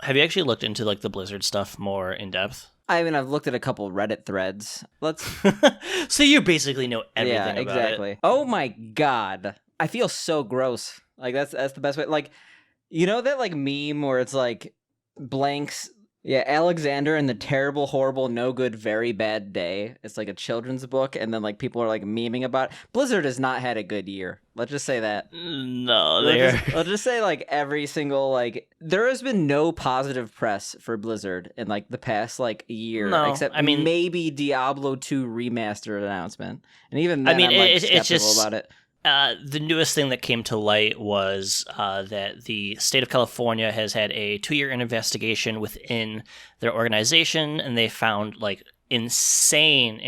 Have you actually looked into like the Blizzard stuff more in depth? I mean, I've looked at a couple Reddit threads. So you basically know Yeah, everything about it. exactly. Oh my god, I feel so gross. Like that's the best way. Like, you know that like meme where it's like blanks. Yeah, Alexander and the terrible, horrible, no good, very bad day. It's like a children's book, and then like people are like memeing about it. Blizzard has not had a good year. Let's just say that. No, they're Let's just say like every single like there has been no positive press for Blizzard in like the past like year, no. except I mean, maybe Diablo 2 remastered announcement, and even I then mean, I'm like it's skeptical just about it. the newest thing that came to light was that the state of California has had a 2-year investigation within their organization, and they found like insane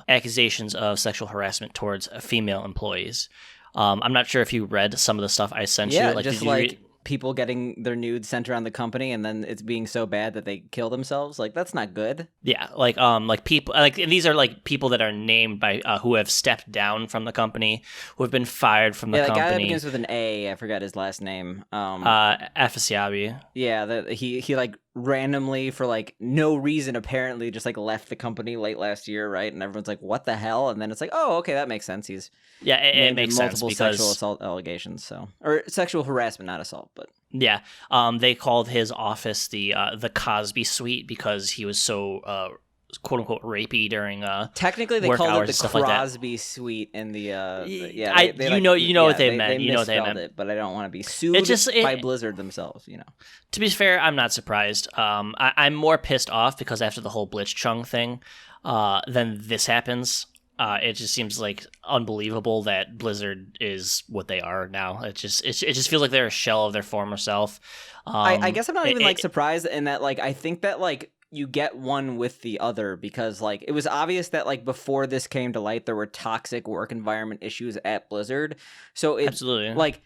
accusations of sexual harassment towards female employees. I'm not sure if you read some of the stuff I sent Yeah, you. Like, just did you like read? people getting their nudes sent around the company, and then it's being so bad that they kill themselves. Like that's not good. Yeah, like people, like, and these are like people that are named by who have stepped down from the company, who have been fired from the Yeah, the guy that company. begins with an A, I forgot his last name. Afasiabi. Yeah, that he like randomly for like no reason apparently just like left the company late last year, right? And everyone's like, "What the hell?" And then it's like, "Oh, okay, that makes sense." He's Yeah, it named in makes sense multiple sexual because assault allegations, so or sexual harassment, not assault, but yeah, they called his office the Cosby Suite because he was so quote unquote rapey during technically they work called hours it and the stuff like that. Crosby Suite in the yeah they You like know yeah what they meant. they You know what they misspelled meant. it, but I don't want to be sued It just by Blizzard themselves, you know. To be fair, I'm not surprised. I'm more pissed off because after the whole Blitzchung thing, then this happens. It just seems like unbelievable that Blizzard is what they are now. It just feels like they're a shell of their former self. I guess I'm not even like it, surprised in that like I think that like you get one with the other because like it was obvious that like before this came to light there were toxic work environment issues at Blizzard. So it absolutely. like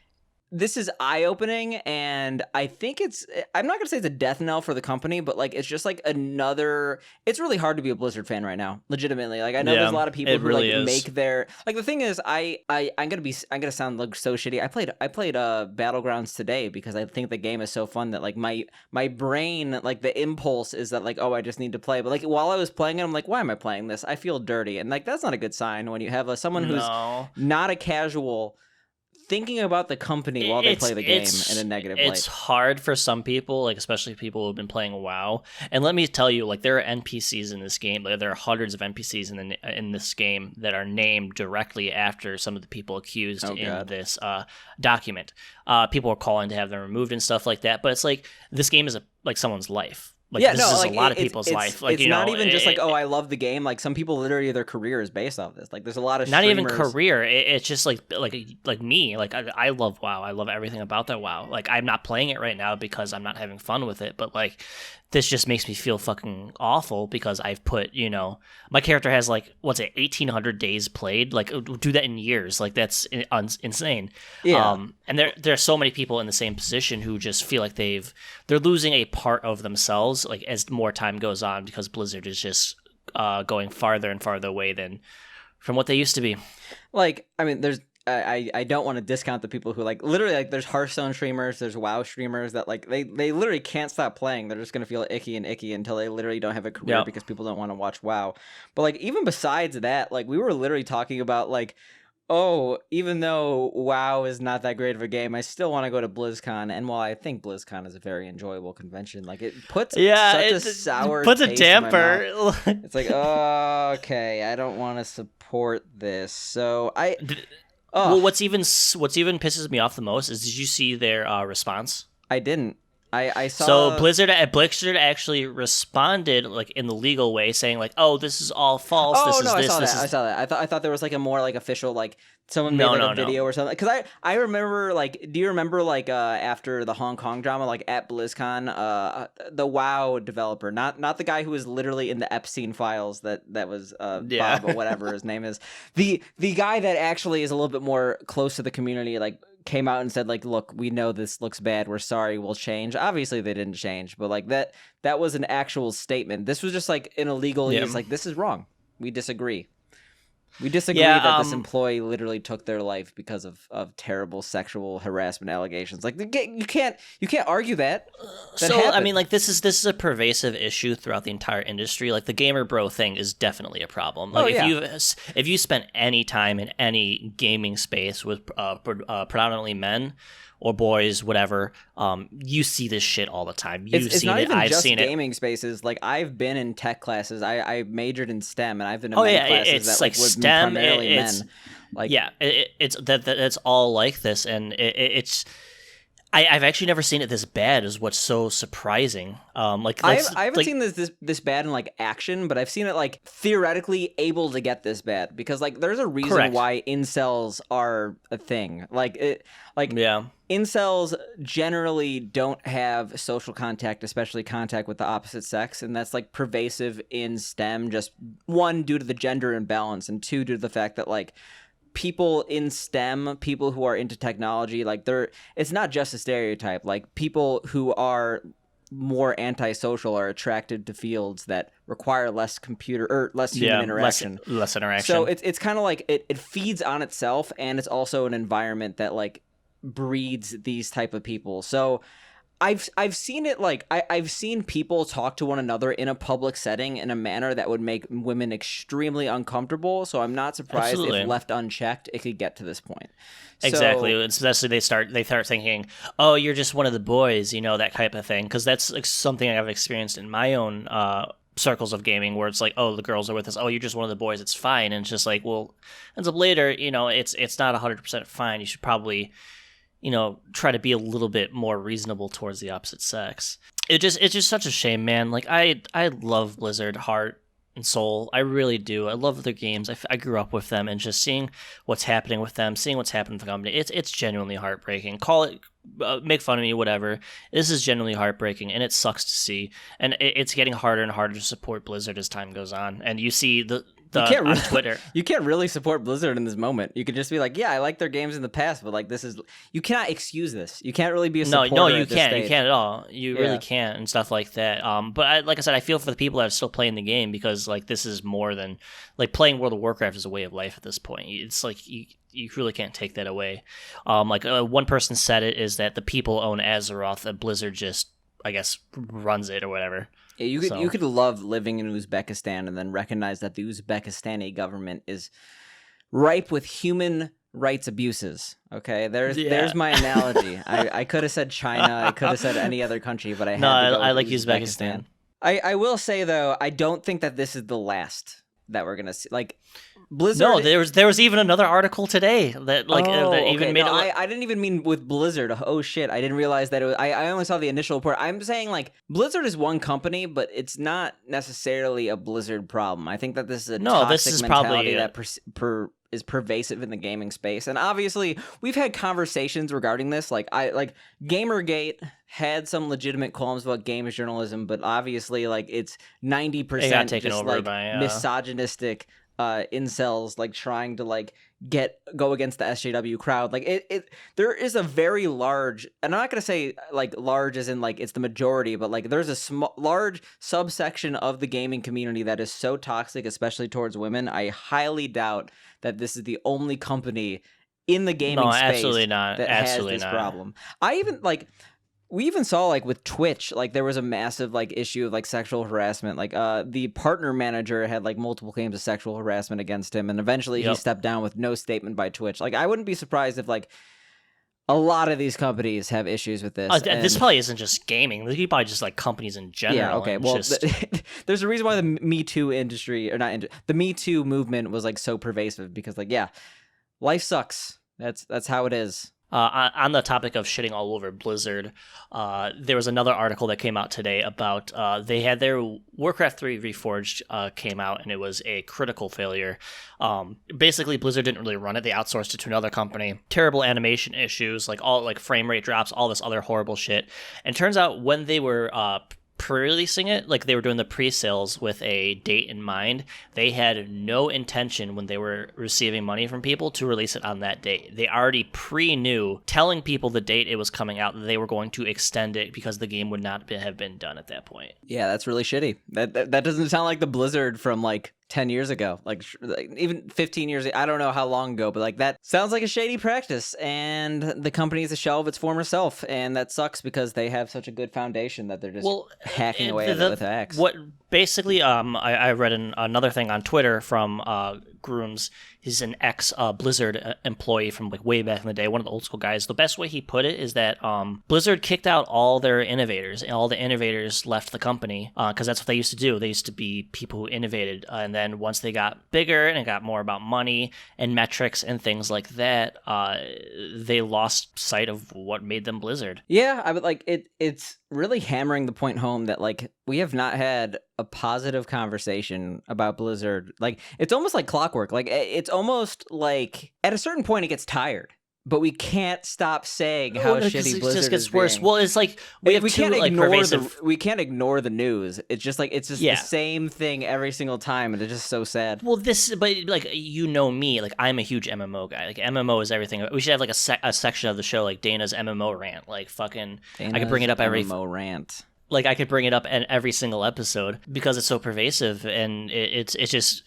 this is eye-opening, and I think I'm not gonna say it's a death knell for the company, but like it's just like another it's really hard to be a Blizzard fan right now, legitimately. Like I know there's a lot of people it who really like is. make their like the thing is I'm gonna sound like so shitty. I played Battlegrounds today because I think the game is so fun that like my brain, like the impulse is that like, oh, I just need to play. But like while I was playing it, I'm like, why am I playing this? I feel dirty, and like that's not a good sign when you have someone who's No. not a casual thinking about the company while they play the game in a negative light. It's hard for some people, like especially people who've been playing WoW. And let me tell you, like there are NPCs in this game. Like, there are hundreds of NPCs in this game that are named directly after some of the people accused in this document. People are calling to have them removed and stuff like that. But it's like this game is like someone's life. Like yeah, this no, is like, a lot of people's life. Like it's you know, not even just like, oh, I love the game. Like some people literally their career is based off this. Like there's a lot of not streamers. even career. It's just like me. Like I love WoW. I love everything about that WoW. Like I'm not playing it right now because I'm not having fun with it. But like this just makes me feel fucking awful because I've put, you know, my character has like what's it 1,800 days played. Like do that in years. Like that's insane. Yeah. And there are so many people in the same position who just feel like they're losing a part of themselves like as more time goes on because Blizzard is just going farther and farther away than from what they used to be. Like I mean, there's I don't want to discount the people who like literally like there's Hearthstone streamers, there's WoW streamers that like they literally can't stop playing. They're just gonna feel icky until they literally don't have a career because people don't want to watch WoW. But like even besides that, like we were literally talking about like, oh, even though WoW is not that great of a game, I still want to go to BlizzCon. And while I think BlizzCon is a very enjoyable convention, like it puts such a sour puts a taste in my damper. mouth. It's like, oh, okay, I don't want to support this. So well, what's even pisses me off the most is did you see their response? I didn't. I saw. So Blizzard actually responded like in the legal way, saying like, "Oh, this is all false. Oh this no, is this, I saw that. I thought there was like a more like official like someone made like a video or something. Because I remember like, do you remember like after the Hong Kong drama, like at BlizzCon, the WoW developer, not the guy who was literally in the Epstein files that was Bob or whatever his name is, the guy that actually is a little bit more close to the community, like came out and said like, look, we know this looks bad, we're sorry, we'll change. Obviously they didn't change, but like that was an actual statement. This was just like an illegal it's like, this is wrong, we disagree. We disagree that this employee literally took their life because of terrible sexual harassment allegations. Like you can't argue that. So happened. I mean, like this is a pervasive issue throughout the entire industry. Like the gamer bro thing is definitely a problem. Like if you spent any time in any gaming space with predominantly men or boys, whatever, you see this shit all the time. It's not even just gaming spaces. Like I've been in tech classes. I majored in STEM, and I've been in classes it's that like with STEM, primarily men. Like it's that's all like this, and it's. I've actually never seen it this bad. Is what's so surprising. I haven't seen this bad in like action, but I've seen it like theoretically able to get this bad because like there's a reason why incels are a thing. Incels generally don't have social contact, especially contact with the opposite sex, and that's like pervasive in STEM. Just one, due to the gender imbalance, and two, due to the fact that like people in STEM, people who are into technology, like it's not just a stereotype. Like people who are more antisocial are attracted to fields that require less computer or less human interaction. Less interaction. So it's kind of like it feeds on itself, and it's also an environment that like breeds these type of people. So I've seen it like I've seen people talk to one another in a public setting in a manner that would make women extremely uncomfortable. So I'm not surprised if left unchecked, it could get to this point. Exactly. Especially they start thinking, oh, you're just one of the boys, that type of thing. Because that's like something I've experienced in my own circles of gaming, where it's like, oh, the girls are with us. Oh, you're just one of the boys. It's fine. And it's just like, well, ends up later, it's not 100% fine. You should probably try to be a little bit more reasonable towards the opposite sex. It's just such a shame, man. Like I love Blizzard heart and soul. I really do. I love their games. I grew up with them, and just seeing what's happening with them, seeing what's happening with the company, it's genuinely heartbreaking. Call it, make fun of me, whatever. This is genuinely heartbreaking, and it sucks to see. And it's getting harder and harder to support Blizzard as time goes on. And you see on Twitter. You can't really support Blizzard in this moment. You could just be like, yeah, I like their games in the past, but like you cannot excuse this. You can't really be a supporter. No, you can't. You can't at all. You really can't, and stuff like that. But like I said, I feel for the people that are still playing the game, because like this is more than like playing World of Warcraft is a way of life at this point. It's like you really can't take that away. One person said it is that the people own Azeroth, and Blizzard just, I guess, runs it or whatever. Yeah, you could love living in Uzbekistan and then recognize that the Uzbekistani government is ripe with human rights abuses. Okay, there's my analogy. I could have said China. I could have said any other country, but I like Uzbekistan. I will say though, I don't think that this is the last that we're gonna see. Like Blizzard. No, there was even another article today that I didn't even mean with Blizzard. Oh shit, I didn't realize that it was. I only saw the initial report. I'm saying like Blizzard is one company, but it's not necessarily a Blizzard problem. I think that this is a toxic mentality that is pervasive in the gaming space. And obviously, we've had conversations regarding this. Like Gamergate had some legitimate qualms about games journalism, but obviously, like it's 90% just like misogynistic incels like trying to like go against the SJW crowd. Like there is a very large, and I'm not gonna say like large as in like it's the majority, but like there's a large subsection of the gaming community that is so toxic, especially towards women. I highly doubt that this is the only company in the gaming space absolutely not. that absolutely has this not. problem. We even saw like with Twitch, like there was a massive like issue of like sexual harassment. Like the partner manager had like multiple claims of sexual harassment against him, and eventually he stepped down with no statement by Twitch. Like I wouldn't be surprised if like a lot of these companies have issues with this. This probably isn't just gaming. This is probably just like companies in general. Yeah, okay. Well, there's a reason why the Me Too industry, or not the Me Too movement was like so pervasive, because like, yeah, life sucks. That's how it is. On the topic of shitting all over Blizzard, there was another article that came out today about they had their Warcraft 3 Reforged came out, and it was a critical failure. Basically, Blizzard didn't really run it. They outsourced it to another company. Terrible animation issues, like all like frame rate drops, all this other horrible shit. And it turns out when they were pre-releasing it, like they were doing the pre-sales with a date in mind, they had no intention when they were receiving money from people to release it on that date. They already pre-knew, telling people the date it was coming out, that they were going to extend it because the game would not have been done at that point. Yeah, that's really shitty. That doesn't sound like the Blizzard from like 10 years ago, like even 15 years. I don't know how long ago, but like that sounds like a shady practice, and the company is a shell of its former self, and that sucks because they have such a good foundation that they're just hacking away at it with an axe. What basically, I read another thing on Twitter from Grooms. He's an ex Blizzard employee from like way back in the day, one of the old school guys. The best way he put it is that Blizzard kicked out all their innovators, and all the innovators left the company because that's what they used to do. They used to be people who innovated, and then once they got bigger and it got more about money and metrics and things like that, they lost sight of what made them Blizzard. Yeah, I would like it. It's really hammering the point home that like we have not had a positive conversation about Blizzard. Like it's almost like clockwork. Like it's almost like at a certain point it gets tired, but we can't stop saying how shitty Blizzard is. It just gets worse. Well, it's like we can't ignore we can't ignore the news. It's just like it's just the same thing every single time, and it's just so sad. Well, but like you know me, like I'm a huge MMO guy. Like MMO is everything. We should have like a section of the show like Dana's MMO rant. Like fucking, I could bring it up every MMO rant. Like I could bring it up in every single episode because it's so pervasive, and it just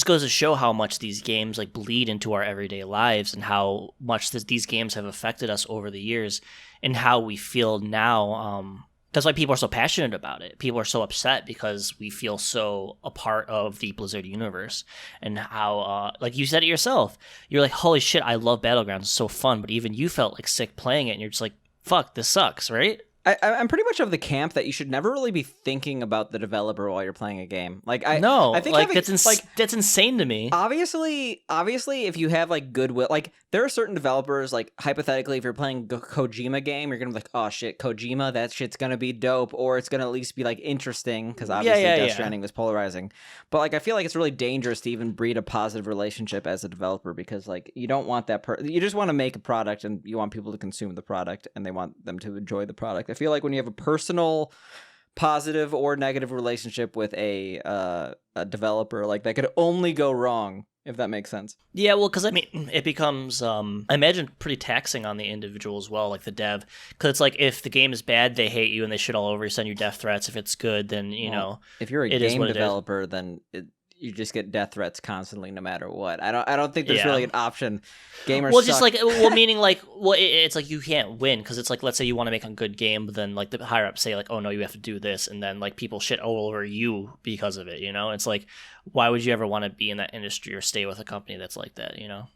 goes to show how much these games like bleed into our everyday lives, and how much these games have affected us over the years, and how we feel now. That's why people are so passionate about it. People are so upset because we feel so a part of the Blizzard universe, and how like you said it yourself, you're like, holy shit, I love Battlegrounds, it's so fun, but even you felt like sick playing it, and you're just like, fuck, this sucks, right? I'm pretty much of the camp that you should never really be thinking about the developer while you're playing a game. Like I think like that's insane to me. Obviously, if you have like goodwill, like there are certain developers, like hypothetically, if you're playing a Kojima game, you're gonna be like, oh shit, Kojima, that shit's gonna be dope, or it's gonna at least be like interesting, because obviously Death Stranding was polarizing. But like I feel like it's really dangerous to even breed a positive relationship as a developer, because like you don't want that you just want to make a product, and you want people to consume the product, and they want them to enjoy the product. I feel like when you have a personal positive or negative relationship with a developer, like that could only go wrong, if that makes sense. Yeah, well, because I mean, it becomes, I imagine, pretty taxing on the individual as well, like the dev. Because it's like, if the game is bad, they hate you and they shit all over you, send you death threats. If it's good, then, you know, if you're a game developer, then you just get death threats constantly, no matter what. I don't think there's really an option. Gamers well, suck. just like, well, meaning like, well, it's like you can't win, because it's like, let's say you want to make a good game, but then like the higher ups say like, oh no, you have to do this, and then like people shit all over you because of it. You know, it's like, why would you ever want to be in that industry or stay with a company that's like that? You know.